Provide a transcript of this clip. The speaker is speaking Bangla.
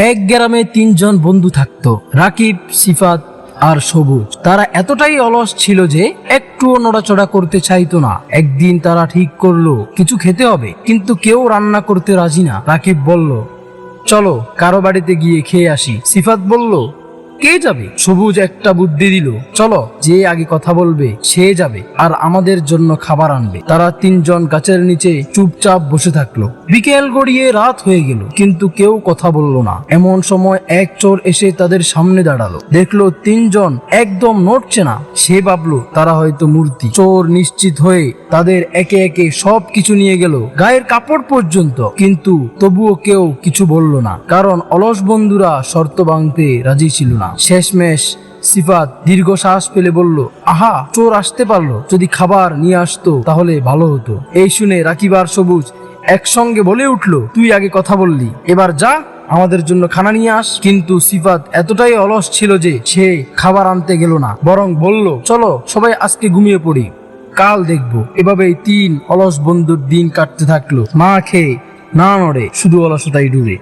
এক গ্রামে তিনজন বন্ধু থাকতো, রাকিব, সিফাত আর সবুজ। তারা এতটাই অলস ছিল যে একটুও নড়াচড়া করতে চাইতো না। একদিন তারা ঠিক করলো কিছু খেতে হবে, কিন্তু কেউ রান্না করতে রাজি না। রাকিব বলল, চলো কারো বাড়িতে গিয়ে খেয়ে আসি। সিফাত বলল, কে যাবে? সবুজ একটা বুদ্ধি দিল, চলো যে আগে কথা বলবে সে যাবে আর আমাদের জন্য খাবার আনবে। তারা তিনজন গাছের নিচে চুপচাপ বসে থাকলো। বিকেল গড়িয়ে রাত হয়ে গেল, কিন্তু কেউ কথা বলল না। এমন সময় এক চোর এসে তাদের সামনে দাঁড়ালো। দেখলো তিনজন একদম নড়ছে না। সে ভাবলো তারা হয়তো মূর্তি। চোর নিশ্চিত হয়ে তাদের একে একে সব কিছু নিয়ে গেল, গায়ের কাপড় পর্যন্ত। কিন্তু তবুও কেউ কিছু বলল না, কারণ অলস বন্ধুরা শর্ত ভাঙতে রাজি ছিল না। শেষমেশ সিফাত দীর্ঘশ্বাস ফেলে বলল, আহা, চোর আসতে পারলো। যদি খাবার নিয়ে আসতো তাহলে ভালো হতো। এই শুনে রাকিব আর সবুজ একসঙ্গে বলে উঠলো, তুই আগে কথা বললি, এবার যা আমাদের জন্য খানা নিয়ে আস। কিন্তু সিফাত এতটাই অলস ছিল যে সে খাবার আনতে গেল না, বরং বলল, চলো সবাই আজকে ঘুমিয়ে পড়ি, কাল দেখবো। এভাবেই তিন অলস বন্ধুর দিন কাটতে থাকলো, না খেয়ে না নড়ে, শুধু অলসতাই ডুবে।